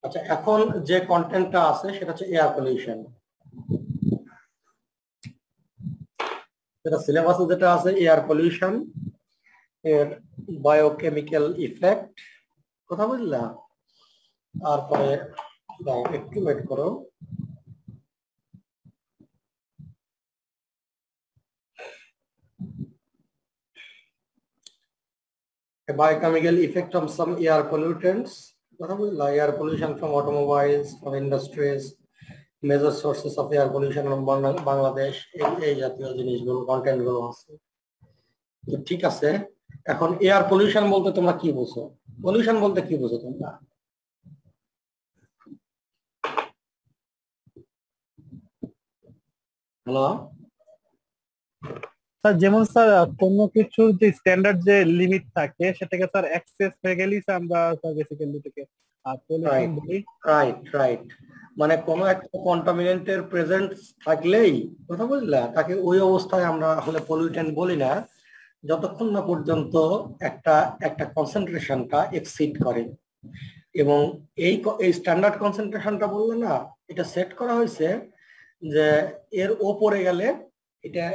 আচ্ছা, এখন যে কন্টেন্টটা আছে সেটা হচ্ছে এয়ার পলিউশন। যেটা সিলেবাসে যেটা আছে এয়ার পলিউশন এর বায়োকেমিক্যাল ইফেক্ট, কথা বুঝলা? তারপরে একটু ওয়েট করো। Biochemical effect of some air pollutants, কথা বুঝলা? Air pollution from automobiles, from industries, major sources of air pollution from Bangladesh, এই জাতীয় জিনিসগুলো কন্টেন্ট গুলো আছে। তো ঠিক আছে, এখন এয়ার পলিউশন বলতে তোমরা কি বুঝো? পলিউশন বলতে কি বুঝো তোমরা? হ্যালো স্যার, যেমন স্যার কোনো কিছুর যে স্ট্যান্ডার্ড যে লিমিট থাকে সেটাকে স্যার এক্সেস হয়ে গেলেই আমরা স্যার বেসিক্যালি এটাকে পলিউশন বলি। রাইট রাইট, মানে কোনো একটা কন্টামিনেন্টের প্রেজেন্ট থাকলেই, কথা বুঝলা, তাকে ওই অবস্থায় আমরা আসলে পলিউটেন্ট বলি না যতক্ষণ না পর্যন্ত একটা একটা কনসেন্ট্রেশনটা এক্সিড করে। এবং এই স্ট্যান্ডার্ড কনসেন্ট্রেশনটা বললে না, এটা সেট করা হয়েছে যে এর ওপরে গেলে এটা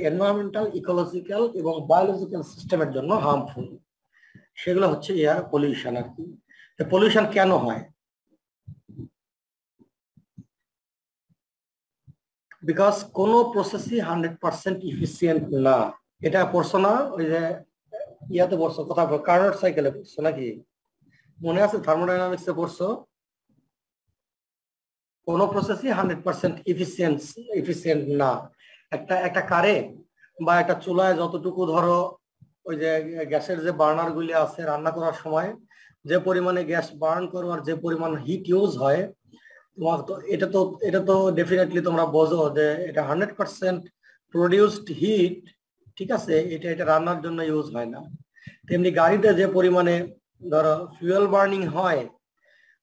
এনভায়রনমেন্টাল, ইকোলজিক্যাল এবং বায়োলজিক্যাল সিস্টেমের জন্য হার্মফুল। সেগুলো হচ্ছে এয়ার পলিউশন আর কি। পলিউশন কেন হয়? বিকজ কোনো প্রসেসই 100% ইফিসিয়েন্ট না। এটা পড়ছো না ওই যে ইয়াতে পড়ছো, কথা কার্নোট সাইকেলে পড়ছো নাকি? মনে আছে? থার্মোডাইনামিক্সে পড়ছো? কোনো প্রসেসই 100% ইফিসিয়েন্ট না। একটা কারে বা একটা চুলায় যতটুকু ধরো ওই যে গ্যাসের যে বার্নার গুলি আছে, রান্না করার সময় যে পরিমাণে গ্যাস বার্ন করো আর যে পরিমাণ হিট ইউজ হয়, তোমার তো এটা তো ডেফিনেটলি তোমরা বোঝো যে এটা 100% প্রডিউসড হিট, ঠিক আছে, এটা রান্নার জন্য ইউজ হয় না। তেমনি গাড়িতে যে পরিমাণে ধরো ফুয়েল বার্নিং হয়,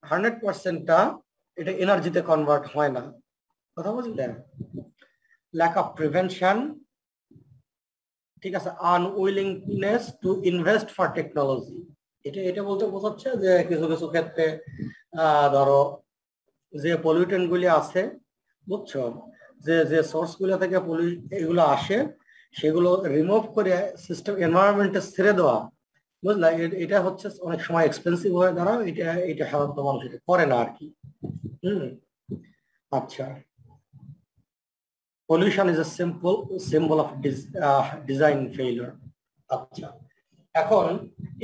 100%টা এটা এনার্জিতে কনভার্ট হয় না, কথা বুঝলে? ল্যাক অফ প্রিভেনশন, ঠিক আছে, unwillingness to invest for technology. এটা বলতে বোঝাচ্ছে যে কিছু কিছু ক্ষেত্রে ধরো যে পলিউটেন্ট গুলি আছে, বুঝছো, যে সোর্স গুলো থেকে এগুলো আসে, সেগুলো রিমুভ করে সিস্টেম এনভায়রনমেন্টে ছেড়ে দেওয়া, বুঝলা? এটা হচ্ছে অনেক সময় এক্সপেন্সিভ হয়ে দাঁড়ায়। এটা সাধারণত মানুষ এটা করে না আর কি। আচ্ছা, pollution is a symbol of design failure. আচ্ছা, এখন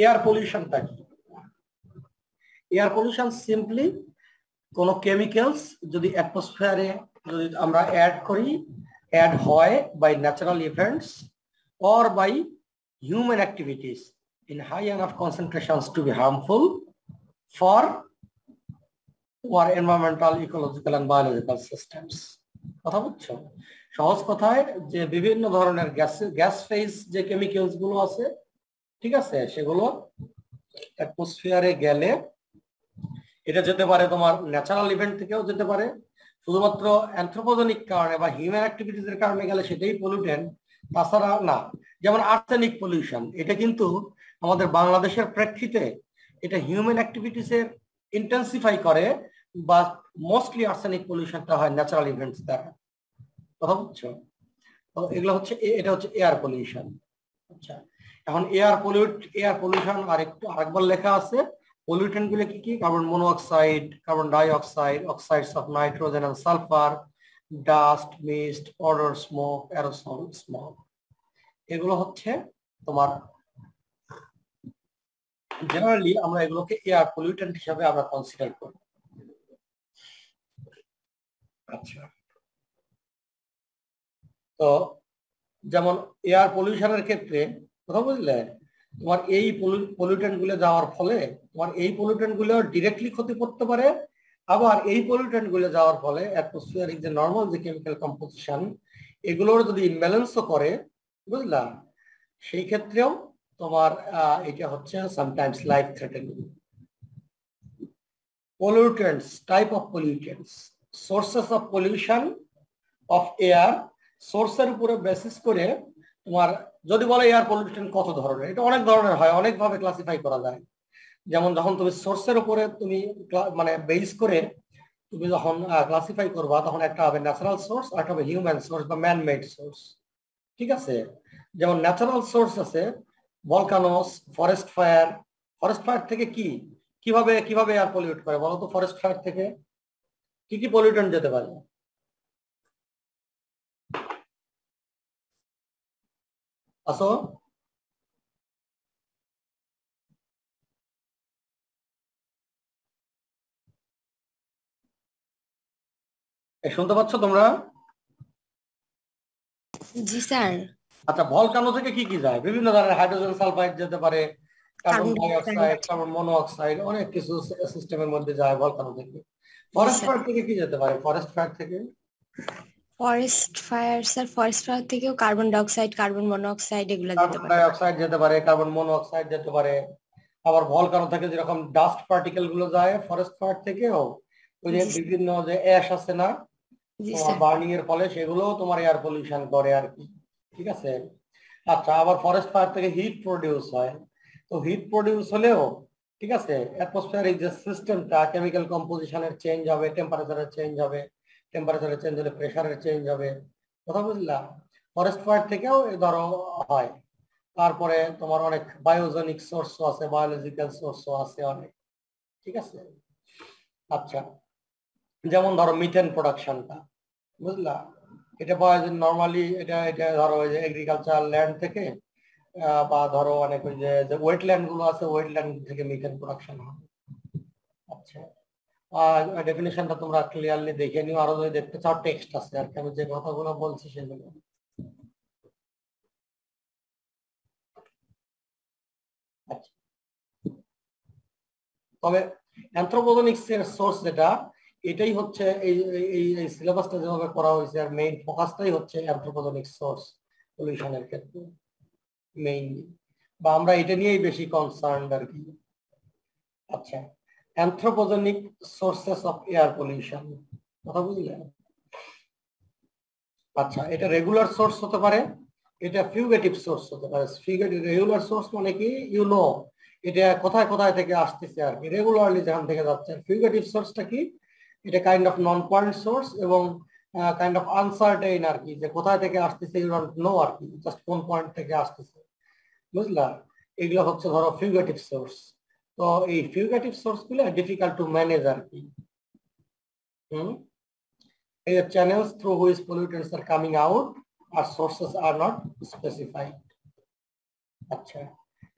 এয়ার পলিউশনটা কি? এয়ার পলিউশন সিম্পলি কোন কেমিক্যালস যদি অ্যাটমসফিয়ারে যদি আমরা অ্যাড হয় by natural events or by human activities in high enough concentrations to be harmful for environmental, ecological and biological systems. কথা বুঝছো? সহজ কথায় যে বিভিন্ন ধরনের গ্যাস ফেজ যে কেমিক্যালস গুলো আছে, ঠিক আছে, সেগুলো অ্যাটমসফিয়ারে গেলে এটা যেতে পারে তোমার ন্যাচারাল ইভেন্ট থেকেও যেতে পারে, শুধুমাত্র অ্যানথ্রোপোজেনিক কারণে বা হিউম্যান অ্যাক্টিভিটিস এর কারণে গেলে সেটাই পলিউটেন্ট, তাছাড়া না। যেমন আর্সেনিক পলিউশন, এটা কিন্তু আমাদের বাংলাদেশের প্রেক্ষিতে এটা হিউম্যান অ্যাক্টিভিটিস এর ইন্টেন্সিফাই করে, বা মোস্টলি আর্সেনিক পলিউশনটা হয় ন্যাচারাল ইভেন্টস দ্বারা, কথা বুঝছো? তো এগুলো হচ্ছে, এটা হচ্ছে এয়ার পলিউশন। আচ্ছা, এখন এয়ার পলিউশন আরেকবার লেখা আছে। পলিউটেন্ট গুলো কি কি? Carbon monoxide, carbon dioxide, oxides of nitrogen and sulphur, dust, mist, odour, smoke, aerosol smoke. এগুলো হচ্ছে তোমার জেনারেলি আমরা এগুলোকে এয়ার পলিউটেন্ট হিসাবে আমরা কনসিডার করি। আচ্ছা, তো যেমন এয়ার পলিউশনের ক্ষেত্রে, কথা বুঝলে, তোমার এই পলিউটেন্ট গুলো যাওয়ার ফলে তোমার এই পলিউটেন্ট গুলো ডিরেক্টলি ক্ষতি করতে পারে, আবার এই পলিউটেন্ট গুলো যাওয়ার ফলে অ্যাটমসফিয়ারিক যে নর্মাল যে কেমিক্যাল কম্পোজিশন, এগুলোর যদি ইমব্যালেন্সও করে, বুঝলা, সেই ক্ষেত্রেও তোমার এটা হচ্ছে sometimes life threatening. pollutants, type of pollutants, sources of pollution of air, সোর্সের উপরে বেসিস করে তোমার যদি বলে এয়ার পলিউশন কত ধরনের, এটা অনেক ধরনের হয়, অনেকভাবে ক্লাসিফাই করা যায়। যেমন যখন তুমি সোর্সের উপরে তুমি মানে বেস করে তুমি যখন ক্লাসিফাই করবা, তখন একটা হবে ন্যাচারাল সোর্স আর একটা হবে হিউম্যান সোর্স বা ম্যান মেড সোর্স। ঠিক আছে? যেমন ন্যাচারাল সোর্স আছে volcanoes, forest fire. Forest fire থেকে কি কিভাবে কিভাবে এয়ার পলিউট করে বলো তো? ফরেস্ট ফায়ার থেকে কি কি পলিউটেন্ট যেতে পারে? আসো, শুনতে পাচ্ছ তোমরা? জি স্যার। আচ্ছা, ভলকানো থেকে কি কি যায়? বিভিন্ন ধরনের হাইড্রোজেন সালফাইড যেতে পারে, carbon die oxide, carbon monoxide, অনেক কিছু সিস্টেমের মধ্যে যায় ভলকানো থেকে। ফরেস্ট ফায়ার থেকে কি যেতে পারে? ফরেস্ট ফায়ার থেকে forest fire sir, forest fire থেকেও carbon die oxide, carbon monoxide এগুলো যেতে কার্বন পারে। ডাই অক্সাইড যেতে পারে, কার্বন মনোঅক্সাইড যেতে পারে। আবার ভলকানো থেকে যেরকম ডাস্ট পার্টিকেল গুলো যায়, ফরেস্ট ফায়ার থেকেও ওই যে বিভিন্ন যে অ্যাশ আছে না তোমার বার্নিং এর ফলে, সেগুলো তোমার এয়ার পলিউশন করে আর কি। ঠিক আছে? আচ্ছা, আবার ফরেস্ট ফায়ার থেকে হিট প্রডিউস হয়। তো হিট প্রডিউস হলেও ঠিক আছে, অ্যাটমসফিয়ারিক যে সিস্টেমটা, কেমিক্যাল কম্পোজিশনের চেঞ্জ হবে, টেম্পারেচারের চেঞ্জ হবে, টেম্পারেচারের চেঞ্জ হলে প্রেসারের চেঞ্জ হবে। কথা বুঝলাম? ফরেস্ট ফায়ার থেকেও ধরো হয়। তারপরে তোমার অনেক বায়োজেনিক সোর্সও আছে, বায়োলজিক্যাল সোর্সও আছে অনেক। ঠিক আছে? আচ্ছা, যেমন ধরো মিথেন প্রোডাকশনটা, বুঝলা? এটা বায়োজেন নরমালি এটা এটা ধরো ওই যে এগ্রিকালচার ল্যান্ড থেকে বা ধরো অনেক ওই যে ওয়েটল্যান্ড গুলো আছে, ওয়েটল্যান্ড থেকে মিথেন প্রোডাকশন হয়। আচ্ছা, ডেফিনেশনটা তোমরা ক্লিয়ারলি দেখে নিও, আরো যদি দেখতে চাও টেক্সট আছে আর কি, আমি যে কথাগুলো বলছি সেগুলো। আচ্ছা, তবে অ্যানথ্রোপোজেনিক সোর্স যেটা, এটাই হচ্ছে এই সিলেবাসটা যেভাবে করা হয়েছে, আর মেইন ফোকাসটাই হচ্ছে অ্যানথ্রোপোজেনিক সোর্স পলিউশনের ক্ষেত্রে মেইনলি, বা আমরা এটা নিয়েই বেশি কনসার্নড আর কি। আচ্ছা, anthropogenic sources of air pollution, কথা বুঝলেন? আচ্ছা, এটা রেগুলার সোর্স হতে পারে, এটা ফিউগেটিভ সোর্স হতে পারে। রেগুলার সোর্স মানে কি, এটা কোথায় কোথায় থেকে আসতেছে আর কি, রেগুলারলি যেখান থেকে যাচ্ছে। ফিউগেটিভ সোর্সটা কি, এটা kind of non point source এবং কাইন্ড অফ আনসার্টেইন আর কি, যে কোথায় থেকে আসতেছে ইউ ডোন্ট নো আর কি, জাস্ট কোন পয়েন্ট থেকে আসতেছে। বুঝলা? এগুলো হচ্ছে ধরো ফিউগেটিভ সোর্স। তো এই ফিউগেটিভ সোর্স গুলো ডিফিকাল্ট টু ম্যানেজ আর কি। The channels through which pollutants are coming out or sources are not specified. আচ্ছা,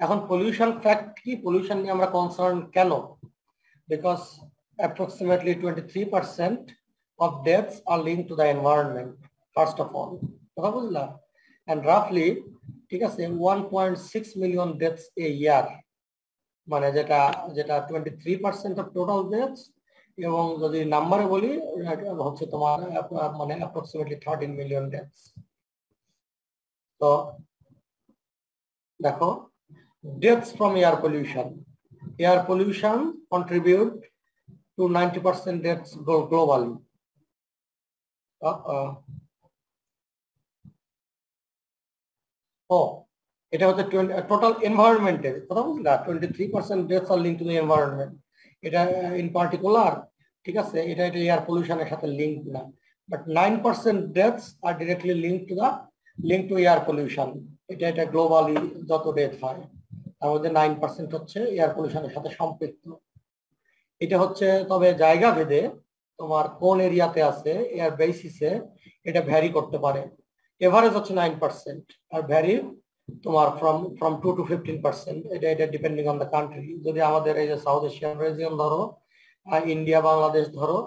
এখন পলিউশন ফ্যাক্ট কি, পলিউশন নিয়ে আমরা কনসার্ন কেন? Because approximately 23% of deaths are linked to the environment, first of all. কথা বুঝলাম? And roughly ঠিক আছে 1.6 million deaths a year, মানে যেটা যেটা 23% of total deaths, এবং যদি নাম্বারে বলি হচ্ছে তোমার মানে অ্যাপ্রক্সিমেটলি 13 মিলিয়ন ডেথস। তো দেখো, deaths from air pollution contribute to 90% deaths globally. ও, এটা হচ্ছে টোটাল এনভায়রনমেন্টের কথা বুঝলা, 23% deaths are link to the environment. এটা ইন পার্টিকুলার ঠিক আছে, এটা এয়ার পলিউশনের সাথে লিঙ্ক না, but 9% deaths are directly link to air pollution. এটা গ্লোবালি যত ডেথ হয় তার মধ্যে 9% হচ্ছে এয়ার পলিউশনের সাথে সম্পৃক্ত। এটা হচ্ছে তবে জায়গা ভেদে তোমার কোন এরিয়াতে আছে এয়ার বেসিসে এটা ভ্যারি করতে পারে। এভারেজ হচ্ছে 9% আর ভ্যারি তোমার ফ্রম 2 to 15%। এটা ডিপেন্ডিং অন দ্য কান্ট্রি। যদি আমাদের এই যে সাউথ এশিয়ান রিজিয়ন ধরো, ইন্ডিয়া বাংলাদেশ ধরো,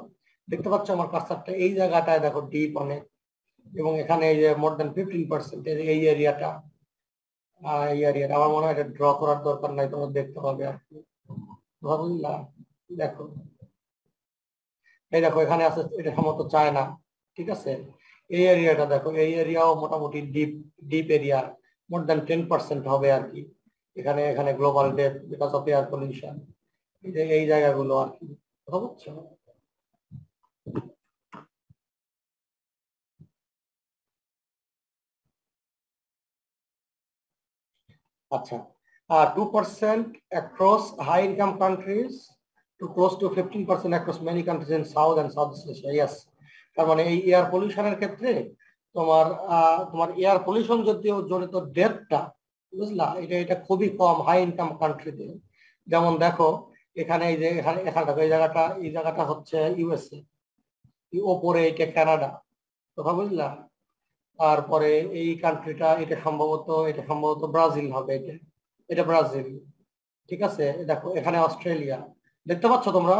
দেখতে পাচ্ছ আমার কাছারটা এই জায়গাটায় দেখো ডিপ অনেক, এবং এখানে এই যে মোর দেন 15% এই এরিয়াটা আমার মনে হয় এটা ড্র করার দরকার নাই, তোমরা দেখতে পাবে আর কি। বুঝলা? দেখো, এই দেখো এখানে আছে, এটা সম্ভবত চায়না। ঠিক আছে, এই এরিয়াটা দেখো, এই এরিয়াও মোটামুটি ডিপ এরিয়া, মোর দেন 10% হবে আর কি। এখানে এখানে global death because of air pollution, এই জায়গাগুলো আর কি। কথা বুঝছো? আচ্ছা, 2% across high income countries to close to 15% across many countries in South and Southeast Asia. Yes, তার মানে এই এয়ার পলিউশনের ক্ষেত্রে তোমার তোমার এয়ার পলিউশন যদিও জনিত ডেথটা বুঝলা এটা খুবই কম হাই ইনকাম কান্ট্রিতে। যেমন দেখো এখানে এই যে এখানে দেখো এই জায়গাটা হচ্ছে ইউএসএ, ওপরে এটা কানাডা, কথা বুঝলা। তারপরে এই কান্ট্রিটা এটা সম্ভবত ব্রাজিল হবে, এটা ব্রাজিল, ঠিক আছে। দেখো এখানে অস্ট্রেলিয়া, দেখতে পাচ্ছ তোমরা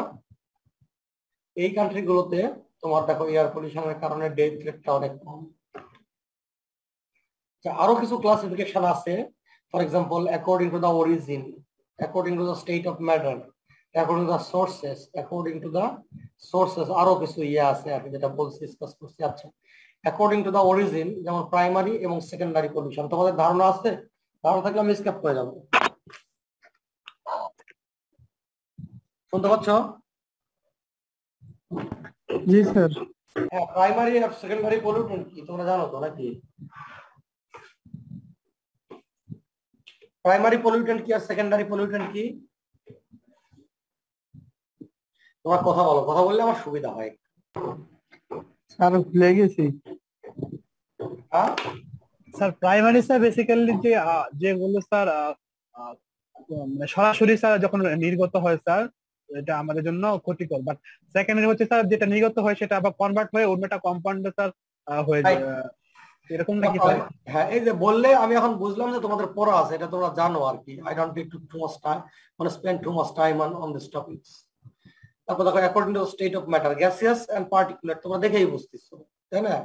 এই কান্ট্রি গুলোতে তোমার দেখো এয়ার পলিউশনের কারণে ডেথ রেটটা অনেক কম। আরো কিছু ক্লাসিফিকেশন আছে, for example according to the origin, according to the state of matter, according to the sources, according to the sources, আরো কিছু আছে আর কি যেটা বলছি ডিসকাস করছি। আচ্ছা, অ্যাকর্ডিং টু দা অরিজিন যেমন প্রাইমারি এবং সেকেন্ডারি পলিউশন, তোমাদের ধারণা আছে? ধারণা থাকলে আমি স্কিপ করে যাবো। শুনতে পাচ্ছ? জি স্যার। হ্যাঁ, প্রাইমারি আর সেকেন্ডারি পলিউশন কি তোমরা জানো তো নাকি? প্রাইমারি পলিউটেন্ট কি আর সেকেন্ডারি পলিউটেন্ট কি? তোমার কথা বলো, কথা বললে আমার সুবিধা হয়। স্যার ভুলে গেছি। হ্যাঁ স্যার প্রাইমারি স্যার বেসিক্যালি যেগুলো স্যার মানে সরাসরি স্যার যখন নির্গত হয় স্যার এটা আমাদের জন্য ক্ষতিকর, বাট সেকেন্ডারি হচ্ছে স্যার যেটা নির্গত হয় সেটা আবার কনভার্ট হয়ে অন্যটা কম্পাউন্ডে স্যার হয়ে যায়, এরকম নাকি স্যার? হ্যাঁ, এই যে বললে আমি এখন বুঝলাম যে তোমাদের পড়া আছে, এটা তোমরা জানো আর কি। I don't take too much time, মানে spend too much time on this topics. তারপর দেখো according to state of matter, gaseous and particulate, তোমরা দেখেই বুঝতেছো তাই না?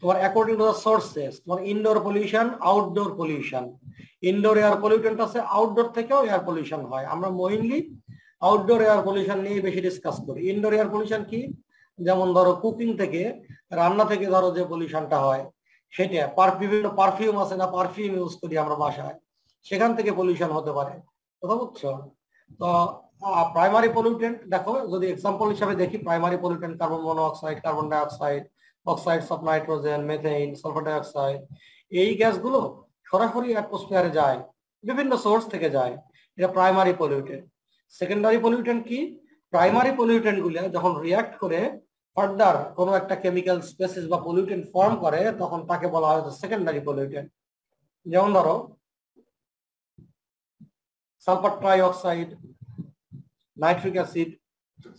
তোমার অ্যাকর্ডিং টু দ্য সোর্সেস, তোমার indoor pollution, outdoor pollution. Indoor air pollutant আছে, আউটডোর থেকেও এয়ার পলিউশন হয়। আমরা মেইনলি আউটডোর এয়ার পলিউশন নিয়ে বেশি ডিসকাস করি। ইনডোর এয়ার পলিউশন কি? যেমন ধরো কুকিং থেকে, রান্না থেকে ধরো যে পলিউশনটা হয় সেটা, বিভিন্ন পারফিউম আছে না, পারফিউম ইউজ করি আমরা বাসায়, সেখান থেকে পলিউশন হতে পারে, কথা বুঝছো? তো প্রাইমারি পলিউটেন্ট দেখো, যদি এক্সাম্পল হিসাবে দেখি, primary pollutant carbon monoxide, carbon dioxide, oxides of nitrogen, methane, sulphur dioxide, এই গ্যাসগুলো সরাসরি অ্যাটমসফিয়ারে যায়, বিভিন্ন সোর্স থেকে যায়, এটা প্রাইমারি পলিউটেন্ট। সেকেন্ডারি পলিউটেন্ট কি? প্রাইমারি পলিউটেন্ট গুলো যখন রিয়াক্ট করে ফার্দার কোনো একটা কেমিক্যাল স্পেসিস বা পলিউটেন্ট ফর্ম করে তখন তাকে বলা হয় সেকেন্ডারি পলিউটেন্ট। যেমন ধরো sulphur trioxide, nitric acid,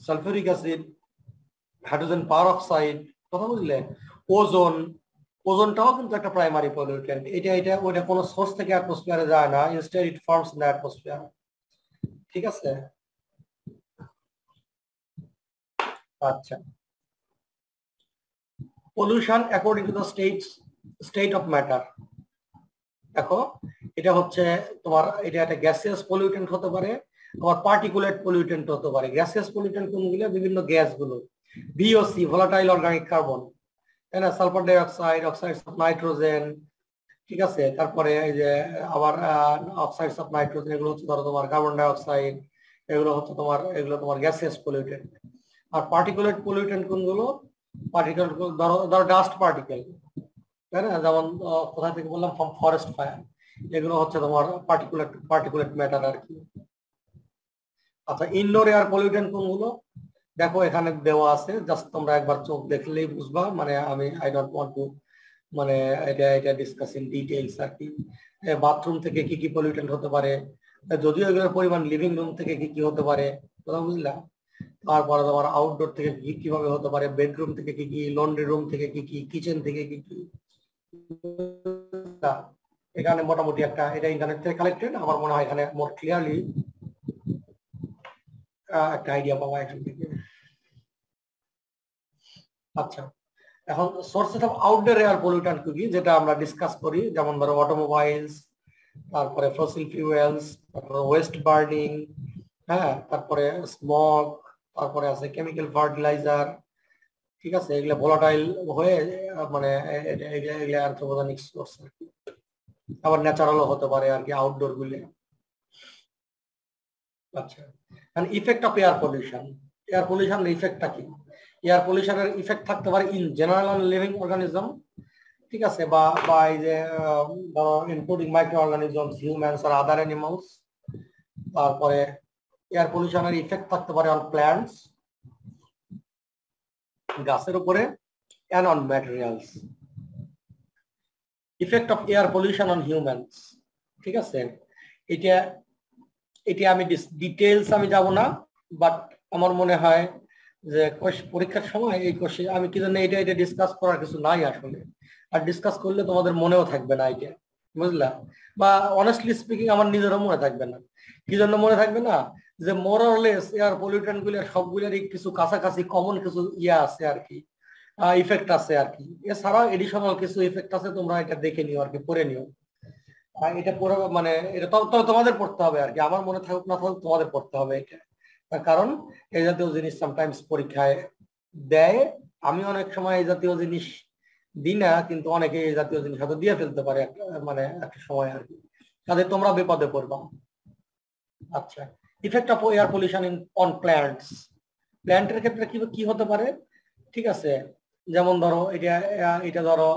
sulphuric acid, hydrogen peroxide, কথা বুঝলে? ওজোন, ওজোনটাও কিন্তু একটা প্রাইমারি পলিউটেন্ট। ওইটা কোনো সোর্স থেকে অ্যাটমসফিয়ারে যায় না, instead it forms in the atmosphere, ঠিক আছে? আচ্ছা, pollution according to the state of matter. দেখো এটা হচ্ছে তোমার, এটা একটা গ্যাসিয়াস পলিউটেন্ট হতে পারে, আবার পার্টিকুলেট পলিউটেন্ট হতে পারে। গ্যাসিয়াস পলিউটেন্ট কোনগুলো? বিভিন্ন গ্যাসগুলো, VOC, ভোলাটাইল অর্গানিক কার্বন, তাই না? Sulphur dioxide, oxides of nitrogen, ঠিক আছে। তারপরে এই যে আবার অক্সাইডস অফ নাইট্রোজেন, এগুলো হচ্ছে ধরো তোমার কার্বন ডাইঅক্সাইড, এগুলো তোমার গ্যাসিয়াস পলিউটেন্ট। আর পার্টিকুলেট পলিউটেন্ট কোনগুলো? পার্টিকেল ধরো ডাস্ট পার্টিকেল, তাই না? যেমন কোথা থেকে বললাম, ফ্রম ফরেস্ট ফায়ার, এগুলো হচ্ছে তোমার পার্টিকুলেট ম্যাটার আর কি। আচ্ছা, ইনডোর এয়ার পলিউটেন্ট কোনগুলো? দেখো এখানে দেওয়া আছে, জাস্ট তোমরা একবার চোখ দেখলেই বুঝবা। মানে আই ডোন্ট ওয়ান্ট টু মানে এটা ডিসকাস ইন ডিটেইলস আর কি। বাথরুম থেকে কি কি পলিউটেন্ট হতে পারে, যদিও এগুলোর পরিমাণ, লিভিং রুম থেকে কি কি হতে পারে, কথা বুঝলা? তারপরে তোমার আউটডোর থেকে কি কিভাবে হতে পারে, বেডরুম থেকে কি কি, লন্ড্রি রুম থেকে কি কি, কিচেন থেকে কি কি। এখানে মোটামুটি এটা ইন্টারনেট থেকে কালেক্টেড, আমার মনে হয় এখানে মোর ক্লিয়ারলি একটা আইডিয়া পাওয়া এখান থেকে। আচ্ছা, এখন sources of outdoor air pollutant কি, যেটা আমরা ডিসকাস করি, যেমন ধরো অটোমোবাইলস, তারপরে ফসিল ফিউয়েলস, তারপরে ওয়েস্ট বার্নিং, হ্যাঁ, তারপরে স্মগ, তারপরে আছে কেমিক্যাল ফার্টিলাইজার, ঠিক আছে। এগুলো ভোলাটাইল হয়ে মানে এগুলো অ্যান্থ্রোপোজেনিক সোর্স আর কি। আবার ন্যাচারালও হতে পারে আর কি আউটডোর গুলি। আচ্ছা, effect of air pollution. Air পলিউশনের ইফেক্টটা কি? এয়ার পলিউশনের ইফেক্ট থাকতে পারে in general on living organism, ঠিক আছে, বা এই যে ধরো ইনক্লুডিং মাইক্রো অর্গানিজমস, হিউম্যানস আর আদার অ্যানিমালস, তারপরে এয়ার পলিউশনের ইফেক্ট থাকতে পারে অন প্ল্যান্টস, গাছের উপরে, and on materials. Effect of air pollution on humans. ঠিক আছে, এটা এটা আমি ডিটেইলস আমি যাব না, বাট আমার মনে হয় যে পরীক্ষার সময় এই কোশ্চেন আমি কি জানি এটা ডিসকাস করার কিছু নাই আসলে, আর ডিসকাস করলে তোমাদের মনেও থাকবে না এটা, বুঝলা? বা অনেস্টলি স্পিকিং আমার নিজেরও মনে থাকবে না। কি জন্য মনে থাকবে না? যে মোরলেস এয়ার পলিউটেন্ট গুলোর সবগুলোরই কিছু কাছাকাছি কমন কিছু ইয়া আছে আর কি, ইফেক্ট আছে আর কি। এছাড়াও এডিশনাল কিছু ইফেক্ট আছে, তোমরা এটা দেখে নিও আর কি, পড়ে নিও। এটা পুরো মানে এটা তো তোমাদের পড়তে হবে আর কি, আমার মনে থাকুক না থাকুক তোমাদের পড়তে হবে এটা। তার কারণ এই জাতীয় জিনিস সামটাইমস পরীক্ষায় দেয়। আমি অনেক সময় এই জাতীয় জিনিস দিই না, কিন্তু অনেকে এই জাতীয় জিনিস হয়তো দিয়ে ফেলতে পারে মানে একটা সময় আর কি, কাজে তোমরা বিপদে পড়বা। আচ্ছা, effect of air pollution in on plants. প্ল্যান্টের ক্ষেত্রে কি হতে পারে? ঠিক আছে, যেমন ধরো এটা ধরো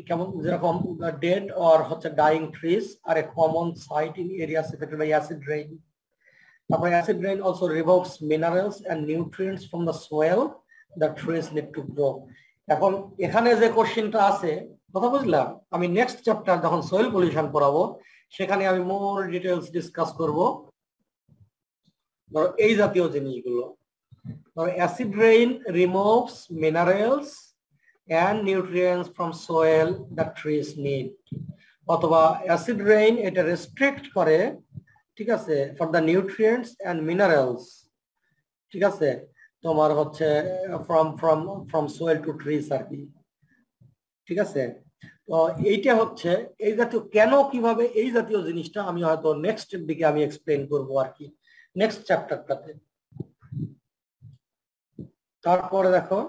কেমন, যেরকম ডেড অর হচ্ছে dying trees are a common sight in areas affected by acid rain. তারপরে acid rain also removes minerals and nutrients from the soil the trees need to grow. এখন এখানে যে কোশ্চেনটা আছে, কথা বুঝলাম, আমি নেক্সট চ্যাপ্টার যখন সয়েল পলিউশন পড়াবো সেখানে আমি মোর ডিটেলস ডিসকাস করব ধরো এই জাতীয় জিনিসগুলো। Acid rain removes minerals and nutrients from soil that trees need. অথবা অ্যাসিড রেইন এটা রেস্ট্রিক্ট করে, ঠিক আছে, for the nutrients and minerals, ঠিক আছে, তোমার হচ্ছে ফ্রম সোয়েল টু ট্রিজ আর কি, ঠিক আছে। তো এইটা হচ্ছে এই জাতীয় কেন কিভাবে এই জাতীয় জিনিসটা আমি হয়তো নেক্সট এর দিকে আমি এক্সপ্লেইন করবো আর কি, নেক্সট চ্যাপ্টারটাতে। তারপরে দেখো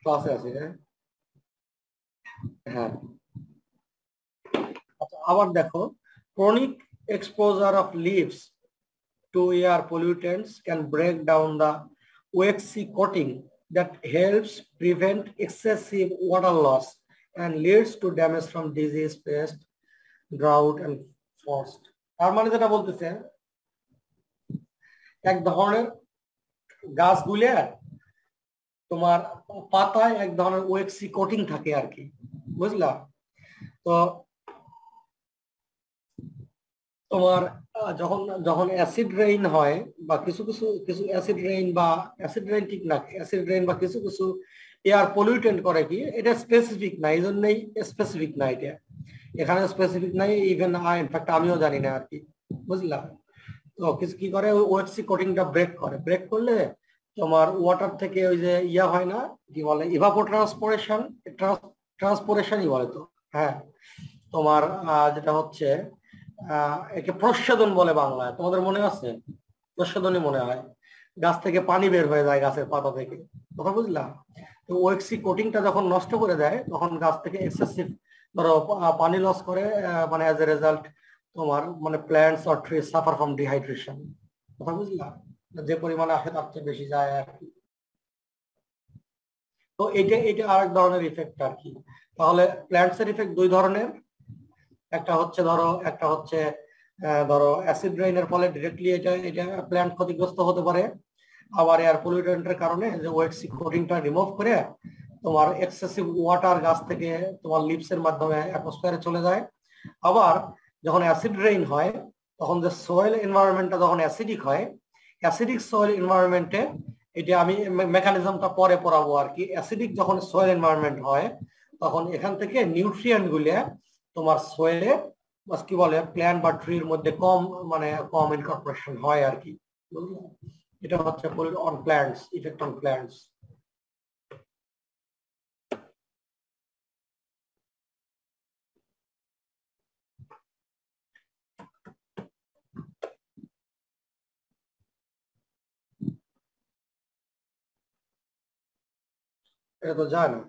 ক্লাসে আছে, হ্যাঁ। আচ্ছা, আবার দেখো, chronic exposure of leaves to air pollutants can break down the waxy coating that helps prevent excessive water loss and leads to damage from disease, pest, drought and frost. তার মানে যেটা বলতেছে, এক ধরনের গাছগুলো তোমার পাতায় এক ধরনের ওয়েক্সি কোটিং থাকে আর কি, বুঝলা? তো তোমার যখন যখন অ্যাসিড রেইন হয় বা কিছু অ্যাসিড রেইন বা অ্যাসিড রেইন ঠিক না, অ্যাসিড রেইন বা কিছু এয়ার পলিউটেন্ট করে কি, এটা স্পেসিফিক না, এই জন্যই স্পেসিফিক না, এটা এখানে স্পেসিফিক নাই, ইভেন ইনফ্যাক্ট আমিও জানি না আর কি, বুঝলা? তো কিছু কি করে, ওই ওএইচসি কোটিংটা ব্রেক করলে তোমার ওয়াটার থেকে ওই যে ইয়া হয় না, কি বলে, ট্রান্সপোরেশনই বলে তো, হ্যাঁ, তোমার যেটা হচ্ছে একে প্রস্বাদন বলে বাংলায়, তোমাদের মনে আছে? প্রস্বাদনই মনে হয়, গাছ থেকে পানি বের হয়ে যায় গাছের পাতা থেকে, কথা বুঝলাম? তো ওএক্সি কোটিংটা যখন নষ্ট করে দেয় তখন গাছ থেকে এক্সেসিভ ধরো পানি লস করে, মানে অ্যাজ এ রেজাল্ট তোমার মানে plants or trees suffer from dehydration, কথা বুঝলাম? যে পরিমাণে আসে তার চেয়ে বেশি যায় আর কি। তো এটা আরেক ধরনের ইফেক্ট আর কি। তাহলে প্ল্যান্টস এর ইফেক্ট দুই ধরনের, একটা হচ্ছে ধরো অ্যাসিড রেইনের ফলে ডিরেক্টলি এটা প্ল্যান্ট ক্ষতিগ্রস্ত হতে পারে, আবার এয়ার পলিউটেন্টের কারণে যে ওয়েক্সি কোটিংটা রিমুভ করে তোমার এক্সেসিভ ওয়াটার গাছ থেকে তোমার লিভস এর মাধ্যমে অ্যাটমসফিয়ারে চলে যায়। আবার যখন অ্যাসিড রেইন হয় তখন যে সয়েল এনভায়রনমেন্টটা যখন অ্যাসিডিক হয়, অ্যাসিডিক সয়েল এনভায়রনমেন্টে, এটা আমি মেকানিজমটা পরে পড়াবো আর কি, অ্যাসিডিক যখন সয়েল এনভায়রনমেন্ট হয় তখন এখান থেকে নিউট্রিয়েন্ট গুলো তোমার সয়েলে কি বলে প্ল্যান্ট বা ট্রির মধ্যে কম ইনকর্পোরেশন হয় আর কি, বুঝলে? এটা হচ্ছে on plants, effect on plants. এটা তো যায় না।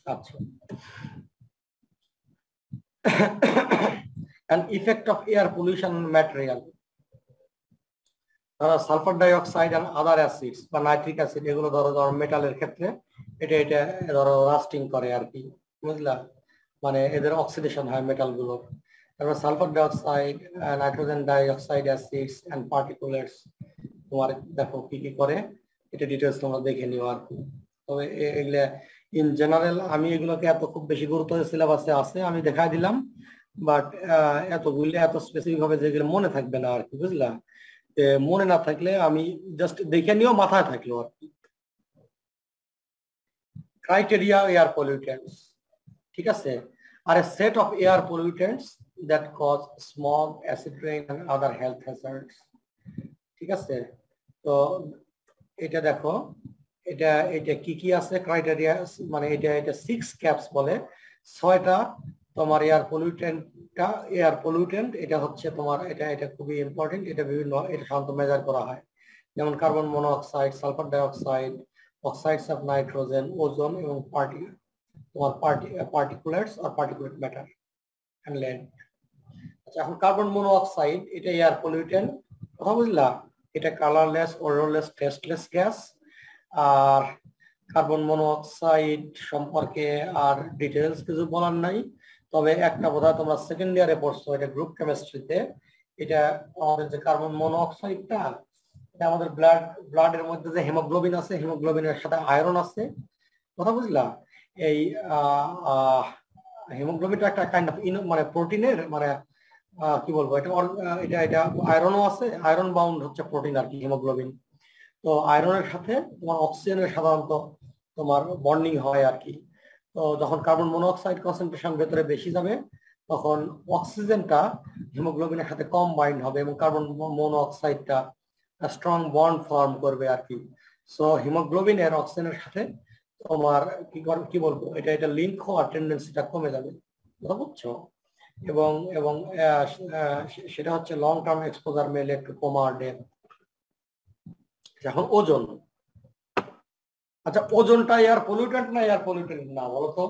আচ্ছা an effect of air pollution on material sulphur dioxide and other acids বা নাইট্রিক অ্যাসিড এগুলো ধরো মেটালের ক্ষেত্রে এটা ধরো রাস্টিং করে আর কি, বুঝলা, মানে এদের অক্সিডেশন হয় মেটাল গুলোর। তারপর sulphur dioxide, nitrogen dioxide acids and particulates তোমার দেখো কি কি করে, এটা ডিটেলস তোমরা দেখে নিও আর কি। তবে এগুলা ইন জেনারেল আমি এগুলোকে এত খুব বেশি গুরুত্ব সিলেবাসে আছে আমি দেখাই দিলাম, বাট এতগুলো এত স্পেসিফিক ভাবে যেগুলো মনে থাকবে না আর কি, বুঝলা। মনে না থাকলে আমি জাস্ট দেখে নিও, মাথায় থাকলো আর কি। ক্রাইটেরিয়া এয়ার পলিউটেন্টস, ঠিক আছে, are a set of air pollutants that cause smog, acid rain and other health hazards, ঠিক আছে। তো এটা দেখো, এটা কি কি আছে ক্রাইটেরিয়া, মানে এটা 6 ক্যাপস বলে, 6টা তোমার এয়ার পলিউটেন্ট, এটা হচ্ছে তোমার এটা খুবই ইম্পর্টেন্ট, এটা বিভিন্ন এটা সাধারণত মেজার করা হয়, যেমন carbon monoxide, sulphur dioxide, oxides of nitrogen, ozone এবং পার্টিকুলেটস আর পার্টিকুলেট ম্যাটার এন্ড ল্যান্ড। আচ্ছা, এখন কার্বন মনোঅক্সাইড এটা এয়ার পলিউটেন্ট, কথা বুঝলা, এটা কালারলেস, ওডরলেস, টেস্টলেস গ্যাস। আর কার্বন মনোঅক্সাইড সম্পর্কে আর ডিটেলস কিছু বলার নাই, তবে একটা বোধহয় তোমরা সেকেন্ড ইয়ারে পড়ছো, এটা গ্রুপ কেমিস্ট্রিতে, এটা আমাদের যে কার্বন মনোঅক্সাইডটা, এটা আমাদের ব্লাডের মধ্যে যে হিমোগ্লোবিন আছে, হিমোগ্লোবিনের সাথে আয়রন আছে, কথা বুঝলা। এই হিমোগ্লোবিনটা একটা কাইন্ড অফ মানে প্রোটিনের মানে কি বলবো, এটা আয়রনও আছে, আয়রন বাউন্ড হচ্ছে প্রোটিন আর কি হিমোগ্লোবিন। তো আয়রনের সাথে তোমার অক্সিজেনের সাধারণত তোমার বন্ডিং হয় আর কি। তো যখন কার্বন মনোঅক্সাইড কনসেন্ট্রেশন ভেতরে বেশি যাবে, তখন অক্সিজেনটা হিমোগ্লোবিনের সাথে কম বাইন্ড হবে এবং কার্বন মনোঅক্সাইডটা স্ট্রং বন্ড ফর্ম করবে আর কি। সো হিমোগ্লোবিনের অক্সিজেনের সাথে তোমার কি বলবো, এটা লিঙ্ক হওয়ার টেন্ডেন্সিটা কমে যাবে, বুঝছো। এবং এবং সেটা হচ্ছে long term exposure may lead to coma আর ডেথ। এখন ওজন, আচ্ছা ওজনটা এয়ার পলিউটেন্ট না এয়ার পলিউটেন্ট না বলো তো?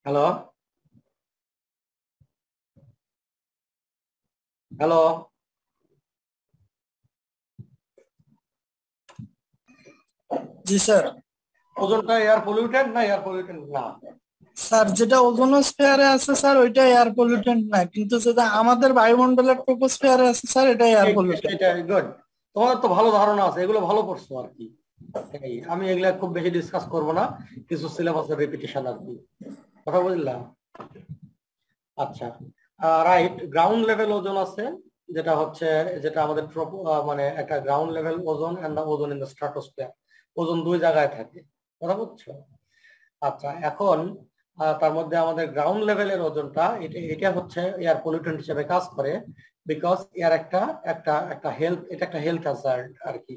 হ্যালো হ্যালো জি স্যার। ওজনটা এয়ার পলিউটেন্ট না এয়ার পলিউটেন্ট না? স্যার যেটা ওজোনোস্ফিয়ারে আছে স্যার ওইটা এয়ার পলিউটেন্ট না, কিন্তু যেটা আমাদের বায়ুমণ্ডলের ট্রোপোস্ফিয়ারে আছে স্যার এটা এয়ার পলিউটেন্ট। এটা গুড, তোমাদের তো ভালো ধারণা আছে, এগুলো ভালো করছো আর কি। আমি এগুলা খুব বেশি ডিসকাস করব না, কিছু সিলেবাসের রিপিটিশন আর কি, কথা বুঝলাম। আচ্ছা রাইট, গ্রাউন্ড লেভেল ওজন আছে, যেটা আমাদের মানে একটা গ্রাউন্ড লেভেল ওজন এন্ড দা ওজন ইন দ্য স্ট্রাটোস্ফিয়ার, ওজন দুই জায়গায় থাকে, কথা বুঝছো। আচ্ছা এখন তার মধ্যে আমাদের গ্রাউন্ড লেভেলের ওজনটা এটা হচ্ছে এয়ার পলিউটেন্ট হিসেবে কাজ করে, বিকজ এর একটা হেলথ, এটা একটা হেলথ হ্যাজার্ড আর কি।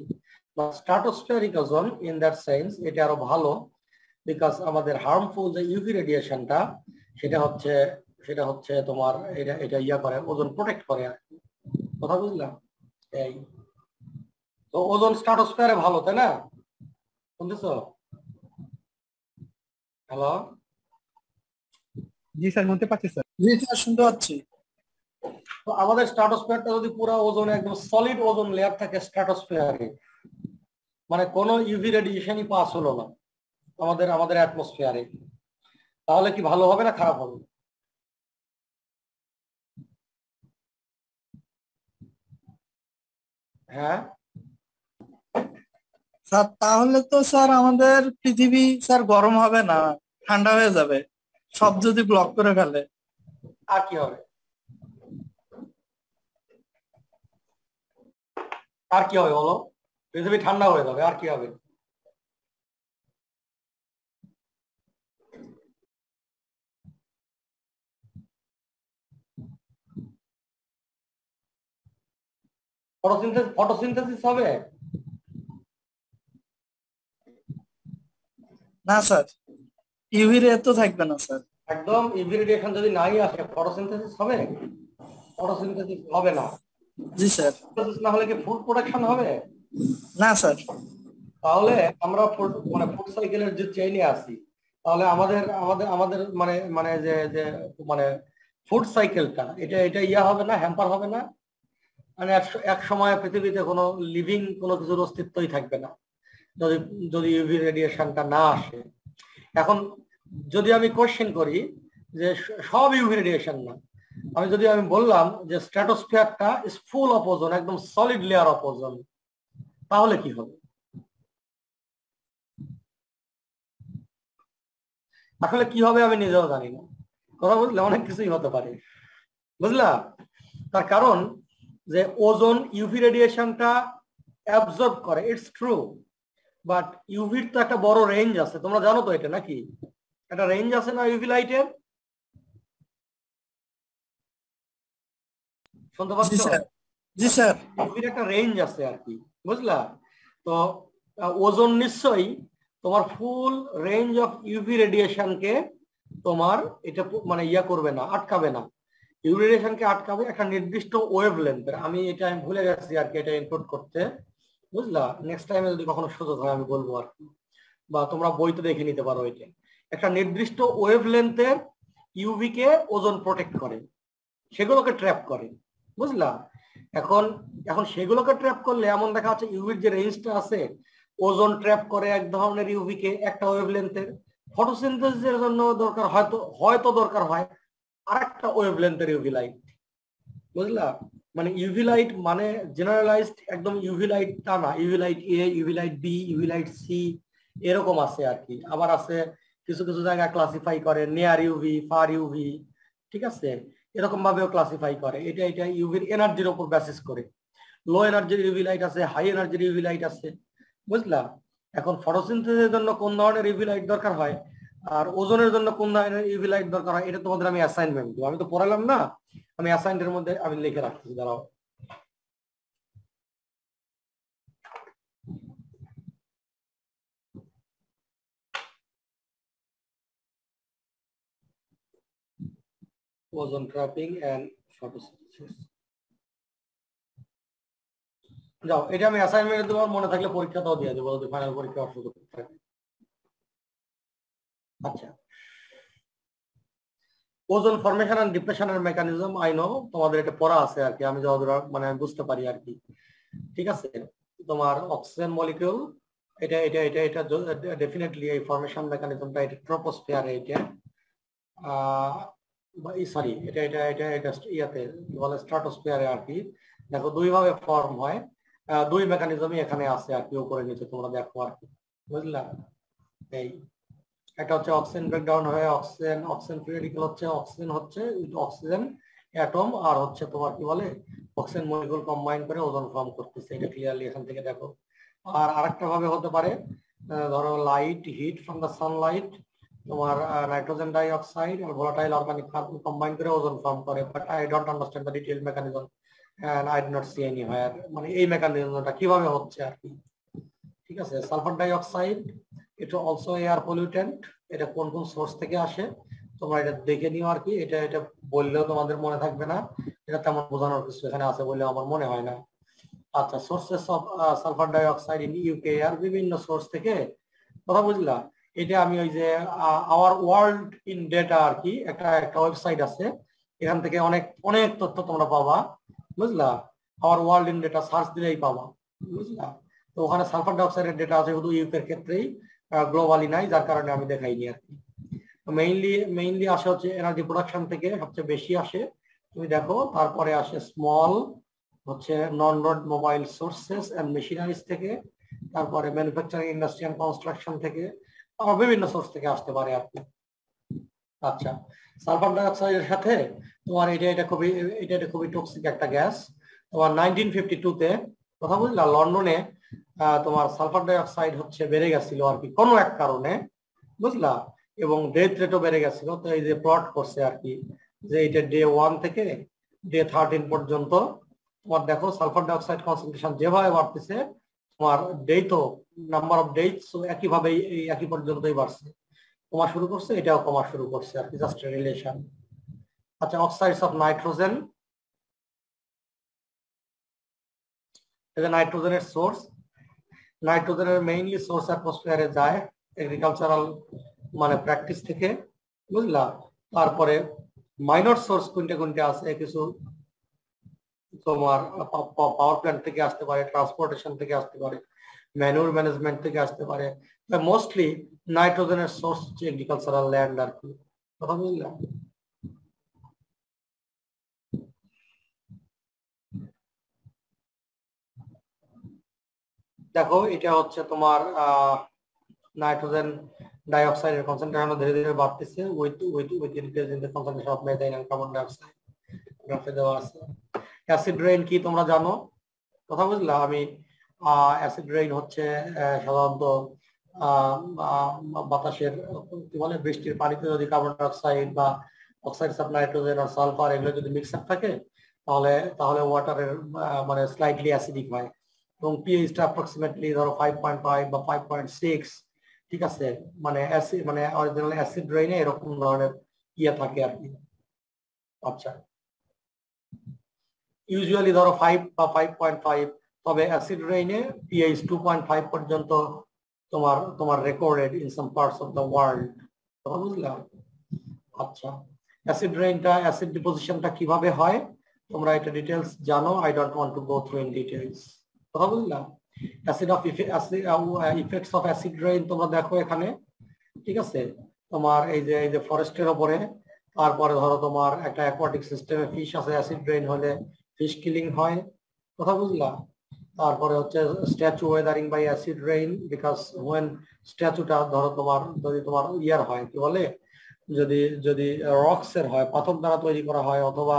স্ট্রাটোস্ফিয়ারিক ওজন ইন দ্যাট সেন্স এটা আরো ভালো, বিকজ আমাদের হার্মফুল যে ইউভি রেডিয়েশনটা সেটা হচ্ছে তোমার এটা ইয়া করে, ওজন প্রোটেক্ট করে আর কি, কথা বুঝলাম। এই তো ওজন স্ট্রাটোস্ফিয়ারে ভালো, তাই না? বুঝছো? হ্যালো জি স্যার, শুনতে পাচ্ছি স্যার। জি স্যার শুনতে পাচ্ছি। তো আমাদের স্ট্রাটোস্ফিয়ারটা যদি পুরো ওজন একদম সলিড ওজন লেয়ার থাকে স্ট্রাটোস্ফিয়ারে, মানে কোনো ইউভি রেডিয়েশনই পাস হলো না আমাদের অ্যাটমসফিয়ারে, তাহলে কি ভালো হবে না খারাপ হবে? হ্যাঁ স্যার তাহলে তো স্যার আমাদের পৃথিবী স্যার গরম হবে না, ঠান্ডা হয়ে যাবে, সব যদি ব্লক করে ফেলে। আর কি হবে? আর কি হবে বলো? পৃথিবী ঠান্ডা হয়ে যাবে, আর কি হবে? ফটোসিনথেসিস হবে না স্যার, ইউভি রে তো থাকবে না স্যার। একদম, ইউভি রেডিয়েশন যদি নাই আসে ফটোসিনথেসিস হবে? ফটোসিনথেসিস হবে না। জি স্যার। না হলে কি ফুড প্রোডাকশন হবে? না স্যার। তাহলে আমরা মানে ফুড সাইকেলের যে চেইনে আছি, তাহলে আমাদের আমাদের আমাদের মানে মানে যে যে মানে ফুড সাইকেলটা এটা এটা ইয়া হবে না, হ্যাম্পার হবে না। মানে এক সময় পৃথিবীতে কোনো লিভিং কোনো কিছুর অস্তিত্বই থাকবে না যদি যদি ইউভি রেডিয়েশনটা না আসে। এখন যদি আমি কোশ্চেন করি যে সব ইউভি রেডিয়েশন না, আমি বললাম যে স্ট্র্যাটোস্ফিয়ারটা ইজ ফুল অফ ওজোন, একদম সলিড লেয়ার অফ ওজোন, তাহলে কি হবে? আসলে কি হবে আমি নিজেও জানি না, কথা বুঝলে অনেক কিছুই হতে পারে, বুঝলা? তার কারণ যে ওজোন ইউভি রেডিয়েশনটা অ্যাবজর্ব করে, ইটস ট্রু, বাট ইউভির তো একটা বড় রেঞ্জ আছে, তোমরা জানো তো এটা নাকি? একটা রেঞ্জ আছে না ইউভি লাইটের, শুনতে পাচ্ছ? জি স্যার। ইউভির একটা রেঞ্জ আছে আর কি, বুঝলা? তো ওজোন নিশ্চয়ই তোমার ফুল রেঞ্জ অফ ইউভি রেডিয়েশনকে তোমার এটা মানে ইয়া করবে না, আটকাবে না। ইউভি রেডিয়েশনকে আটকাবে একটা নির্দিষ্ট ওয়েভ লেন্থের। আমি ভুলে গেছি আর কি এটা ইনপুট করতে, বুঝলা? নেক্সট টাইমে যদি কখনো সুযোগ হয় আমি বলবো আর কি, বা তোমরা বইতে দেখে নিতে পারো। এটা একটা নির্দিষ্ট ওয়েভ লেন্থের ইউভি কে ওজোন প্রোটেক্ট করে, সেগুলোকে ট্র্যাপ করে, বুঝলা? এখন এখন সেগুলোকে ট্র্যাপ করলে এমন দেখা যাচ্ছে ইউভির যে রেঞ্জটা আছে, ওজোন ট্র্যাপ করে এক ধরনের ইউভি কে একটা ওয়েভ লেন্থের, ফটোসিনথেসিসের জন্য দরকার হয়তো দরকার হয় আরেকটা ওয়েভ লেন্থের ইউভি লাইট, বুঝলা? মানে ইউভি লাইট মানে জেনারেলাইজড একদম ইউভি লাইট তা না, UV light A, UV light B, UV light C, এরকম আছে আর কি। আবার আছে কিছু কিছু জায়গায় ক্লাসিফাই করে নিয়ার ইউভি, ফার ইউভি, ঠিক আছে? এরকম ভাবেও ক্লাসিফাই করে। এটা এটা ইউভির এনার্জির উপর বেসিস করে। লো এনার্জির ইউভি লাইট আছে, হাই এনার্জির ইউভি লাইট আছে, বুঝলা? এখন ফটোসিনথেসিসের জন্য কোন ধরনের ইউভি লাইট দরকার হয় আর ওজোনের জন্য কোন ধরনের ইউভি লাইট দরকার হয়, এটা তোমাদের আমি অ্যাসাইনমেন্ট দেবো। আমি তো পড়ালাম না, আমি অ্যাসাইনমেন্টের মধ্যে আমি লিখে রাখছি, দাঁড়াও। ওজন ট্র্যাপিং এন্ড ফটোসিনথেসিস, যাও এটা আমি অ্যাসাইনমেন্ট দেবো, মনে থাকলে পরীক্ষাটাও দিয়ে দেবো যদি ফাইনাল পরীক্ষা অসুখ থাকে। আচ্ছা, ওজন ফরমেশন এন্ড ডিপ্রেশনের মেকানিজম, আই নো তোমাদের এটা পড়া আছে আর কি, আমি যতদূর মানে আমি বুঝতে পারি আর কি, ঠিক আছে? তোমার অক্সিজেন মলিকিউল এটা এটা এটা এটা ডেফিনেটলি এই ফরমেশন মেকানিজমটা এটা ট্রপোস্ফিয়ারে, এটা সরি এটা এটা এটা এটা ইয়াতে বলে স্ট্রাটোস্ফিয়ারে আর কি। দেখো দুই ভাবে ফর্ম হয়, দুই মেকানিজমই এখানে আছে আর কি, উপরে নিচে তোমরা দেখো আর কি, বুঝলা? এই একটা হচ্ছে অক্সিজেন ব্রেকডাউন হয়ে অক্সিজেন ফ্রি রেডিক্যাল হচ্ছে, অক্সিজেন অ্যাটম আর হচ্ছে তোমার কি বলে অক্সিজেন মলিকিউল কম্বাইন করে ওজন ফর্ম করতেছে, এটা ক্লিয়ারলি এখান থেকে দেখো। আর আরেকটা ভাবে হতে পারে, ধরো light, heat from the sunlight, তোমার নাইট্রোজেন ডাই অক্সাইড আর ভোলাটাইল অর্গানিক কার্বন কম্বাইন করে ওজন ফর্ম করে, but I don't understand the detail mechanism and I do not see anywhere, মানে এই মেকানিজমটা কিভাবে হচ্ছে আর কি, ঠিক আছে? সালফার ডাই অক্সাইড এটা অলসো এয়ার পলিউটেন্ট, এটা কোন কোন সোর্স থেকে আসে তোমরা এটা দেখে নিও আর কি, এটা এটা বললেও তোমাদের মনে থাকবে না, এটা তেমন বোঝানোর কিছু এখানে আছে বলে আমার মনে হয় না। আচ্ছা, sources of sulphur dioxide in UK আর বিভিন্ন সোর্স থেকে, কথা বুঝলা? এটা আমি ওই যে আওয়ার ওয়ার্ল্ড ইন ডেটা আর কি একটা একটা ওয়েবসাইট আছে, এখান থেকে অনেক অনেক তথ্য তোমরা পাবা, বুঝলা? Hour world in data search দিলেই পাবা, বুঝলা? তো ওখানে সালফার ডাই অক্সাইডের ডেটা আছে শুধু ইউকের ক্ষেত্রেই, গ্লোবালি নাই, যার কারণে আমি দেখাইনি আর কি। মেইনলি আসে হচ্ছে এনার্জি প্রোডাকশন থেকে সবচেয়ে বেশি আসে, তুমি দেখো। তারপরে আসে স্মল হচ্ছে non road mobile sources and machineries থেকে, তারপরে ম্যানুফ্যাকচারিং ইন্ডাস্ট্রি এন্ড কনস্ট্রাকশন থেকে, বিভিন্ন সোর্স থেকে আসতে পারে আর কি। আচ্ছা, সালফার ডাই অক্সাইডের সাথে তোমার এটা খুবই টক্সিক একটা গ্যাস। তোমার 1952-তে কথা বুঝলা লন্ডনে তোমার সালফার ডাই অক্সাইড হচ্ছে বেড়ে গেছিল আর কি কোনো এক কারণে, বুঝলা? এবং ডেথ রেটও বেড়ে গেছিল। তো এই যে প্লট করছে আর কি যে এটা ডে 1 থেকে ডে 13 পর্যন্ত তোমার দেখো সালফার ডাই অক্সাইড কনসেন্ট্রেশন যেভাবে বাড়তেছে, তোমার ডেথও নাম্বার অফ ডেথস একইভাবে একই পর্যন্তই বাড়ছে, কমা শুরু করছে, এটাও কমা শুরু করছে আর কি, জাস্ট রিলেশন। আচ্ছা, অক্সাইডস অফ নাইট্রোজেন, নাইট্রোজেনের সোর্স নাইট্রোজেনের মেইনলি সোর্স অ্যাটমসফিয়ারে যায় এগ্রিকালচারাল মানে প্র্যাকটিস থেকে, বুঝলা। তারপরে মাইনর সোর্স কোনটা কোনটা আছে, কিছু তোমার পাওয়ার প্ল্যান্ট থেকে আসতে পারে, ট্রান্সপোর্টেশন থেকে আসতে পারে, ম্যানুয়ার ম্যানেজমেন্ট থেকে আসতে পারে। মোস্টলি নাইট্রোজেনের সোর্স হচ্ছে এগ্রিকালচারাল ল্যান্ড আর কি, কথা বুঝলাম। দেখো এটা হচ্ছে তোমার নাইট্রোজেন ডাইঅক্সাইডের কনসেন্ট্রেশন ধীরে ধীরে বাড়তেছে with increase in the concentration of methane and carbon dioxide. গ্রাফে দেওয়া আছে। অ্যাসিড রেইন কি তোমরা জানো, কথা বুঝলা। আমি অ্যাসিড রেইন হচ্ছে সাধারণত বাতাসের কি বলে বৃষ্টির পানিতে যদি কার্বন ডাইঅক্সাইড বা অক্সাইডস অফ নাইট্রোজেন আর সালফার এগুলো যদি মিক্স আপ থাকে তাহলে ওয়াটারের মানে স্লাইটলি অ্যাসিডিক হয় এবং পিএইচটা অ্যাপ্রক্সিমেটলি ধরো 5.5 বা 5.6, ঠিক আছে। মানে অ্যাসিড মানে অরিজিনাল অ্যাসিড রেইনে এরকম ধরনের ইয়ে থাকে আর কি। আচ্ছা, ইউজুয়ালি ধরো 5 বা 5.5, তবে অ্যাসিড রেইনে পিএইচ 2.5 পর্যন্ত তোমার recorded in some parts of the world, কথা বুঝলাম। আচ্ছা, অ্যাসিড রেইনটা অ্যাসিড ডিপোজিশনটা কিভাবে হয় তোমরা এটা ডিটেইলস জানো, I don't want to go through in details, কথা বুঝলাম। ইফেক্টস অফ অ্যাসিড রেইন তোমরা দেখো এখানে, ঠিক আছে। তোমার এই যে ফরেস্টের উপরে, তারপরে ধরো তোমার একটা অ্যাকোয়াটিক সিস্টেমে ফিশ আছে, অ্যাসিড রেইন হলে ফিশ কিলিং হয়, কথা বুঝলা। তারপরে হচ্ছে statue weathering by acid rain, because when স্ট্যাচুটা ধরো যদি তোমার ইয়ার হয় কি বলে, যদি রক্স এর হয়, পাথর দ্বারা তৈরি করা হয়, অথবা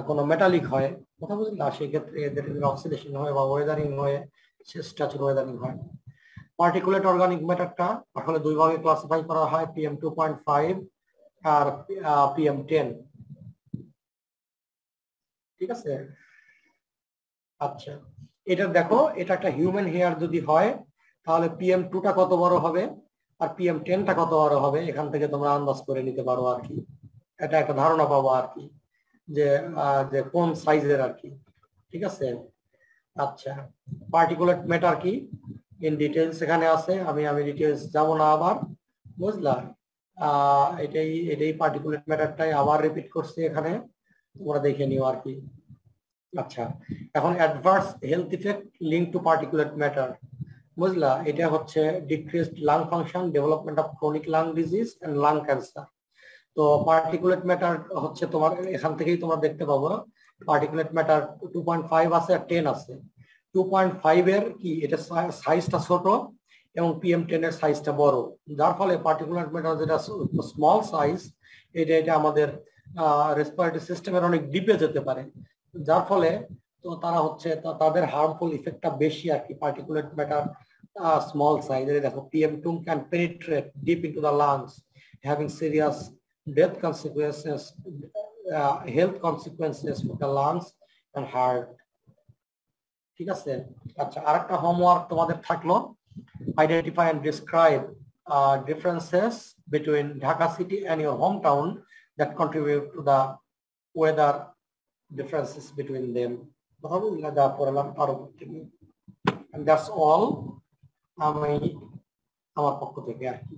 কোনো মেটালিক হয়, কথা বুঝলা, সেক্ষেত্রে এদের অক্সিডেশন হয় বা ওয়েদারিং হয়ে স্ট্যাচুর ওয়েদারিং হয়। পার্টিকুলেট অর্গানিক ম্যাটারটা আসলে দুই ভাগে ক্লাসিফাই করা হয়, PM 2.5 আর PM 10, ঠিক আছে। আচ্ছা, এটা দেখো, এটা একটা হিউম্যান হেয়ার যদি হয় তাহলে PM 2টা কত বড় হবে আর PM 10টা কত বড় হবে, এখান থেকে তোমরা আন্দাজ করে নিতে পারো আর কি। এটা একটা ধারণা পাবো আর কি, যে কোন সাইজের আর কি, ঠিক আছে। আচ্ছা, পার্টিকুলেট ম্যাটার কি ইন ডিটেইলস এখানে আছে, আমি ডিটেইলস যাব না আবার, বুঝলা। এটাই পার্টিকুলেট ম্যাটারটাই আবার রিপিট করছি এখানে, তোমরা দেখে নিও আর কি। আচ্ছা, এখন adverse health effect link to particulate matter, বুঝলা। এটা হচ্ছে decreased lung function, development of chronic lung disease and lung cancer. তো পার্টিকুলেট ম্যাটার হচ্ছে তোমার এখান থেকেই তোমরা দেখতে পাবো পার্টিকুলেট ম্যাটার 2.5 আছে আর 10 আছে। 2.5 এর কি এটা সাইজটা ছোট এবং PM 10 এর সাইজটা বড়, যার ফলে পার্টিকুলেট ম্যাটার যেটা স্মল সাইজ এটা আমাদের রেসপিরেটরি সিস্টেমের অনেক ডিপে যেতে পারে, যার ফলে তো তারা হচ্ছে তাদের হার্মফুল ইফেক্টটা বেশি আর কি। পার্টিকুলেট ম্যাটার স্মল সাইজের, দেখো PM 2 can penetrate deep into the lungs, having serious death consequences, health consequences for the lungs and heart, ঠিক আছে। আচ্ছা, আরেকটা হোমওয়ার্ক তোমাদের থাকলো, identify and describe differences between Dhaka city and your hometown that contribute to the weather differences between them, কথা বুঝলা, যা পড়লাম তার উপর থেকে। and that's all আমি আমার পক্ষ থেকে আর কি।